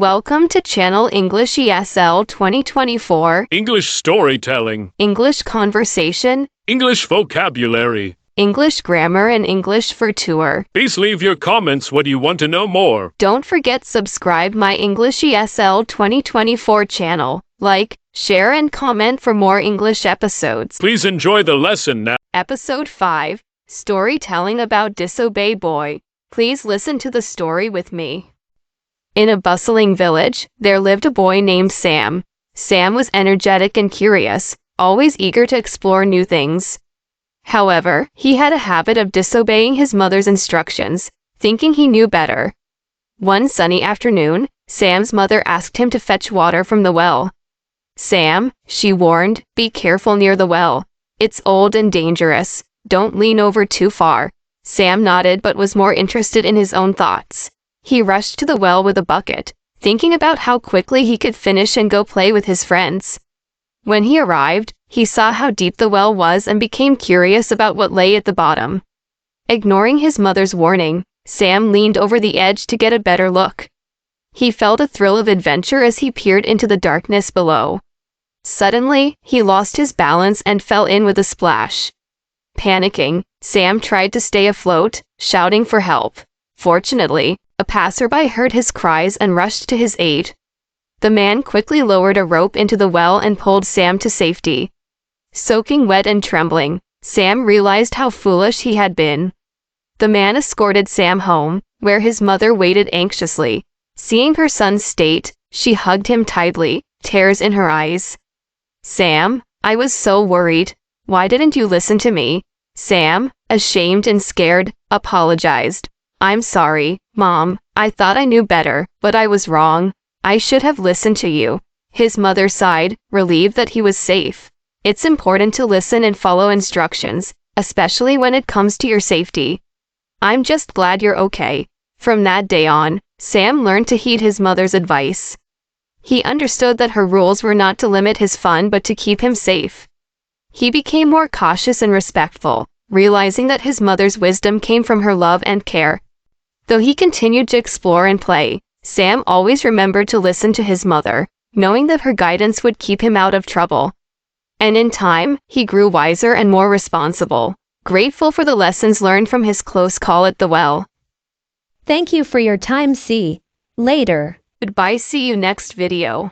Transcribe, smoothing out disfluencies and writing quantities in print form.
Welcome to Channel English ESL 2024. English storytelling, English conversation, English vocabulary. English grammar and English for tour. Please leave your comments what you want to know more. Don't forget subscribe my English ESL 2024 channel. Like, share and comment for more English episodes. Please enjoy the lesson now. Episode 5. Storytelling about Disobey Boy. Please listen to the story with me. In a bustling village, there lived a boy named Sam. Sam was energetic and curious, always eager to explore new things. However, he had a habit of disobeying his mother's instructions, thinking he knew better. One sunny afternoon, Sam's mother asked him to fetch water from the well. "Sam," she warned, "be careful near the well. It's old and dangerous. Don't lean over too far." Sam nodded but was more interested in his own thoughts. He rushed to the well with a bucket, thinking about how quickly he could finish and go play with his friends. When he arrived, he saw how deep the well was and became curious about what lay at the bottom. Ignoring his mother's warning, Sam leaned over the edge to get a better look. He felt a thrill of adventure as he peered into the darkness below. Suddenly, he lost his balance and fell in with a splash. Panicking, Sam tried to stay afloat, shouting for help. Fortunately, a passerby heard his cries and rushed to his aid. The man quickly lowered a rope into the well and pulled Sam to safety. Soaking wet and trembling, Sam realized how foolish he had been. The man escorted Sam home, where his mother waited anxiously. Seeing her son's state, she hugged him tightly, tears in her eyes. "Sam, I was so worried. Why didn't you listen to me?" Sam, ashamed and scared, apologized. "I'm sorry, Mom. I thought I knew better, but I was wrong. I should have listened to you." His mother sighed, relieved that he was safe. It's important to listen and follow instructions, especially when it comes to your safety. "I'm just glad you're okay." From that day on, Sam learned to heed his mother's advice. He understood that her rules were not to limit his fun but to keep him safe. He became more cautious and respectful, realizing that his mother's wisdom came from her love and care. Though he continued to explore and play, Sam always remembered to listen to his mother, knowing that her guidance would keep him out of trouble. And in time, he grew wiser and more responsible, grateful for the lessons learned from his close call at the well. Thank you for your time. See later. Goodbye. See you next video.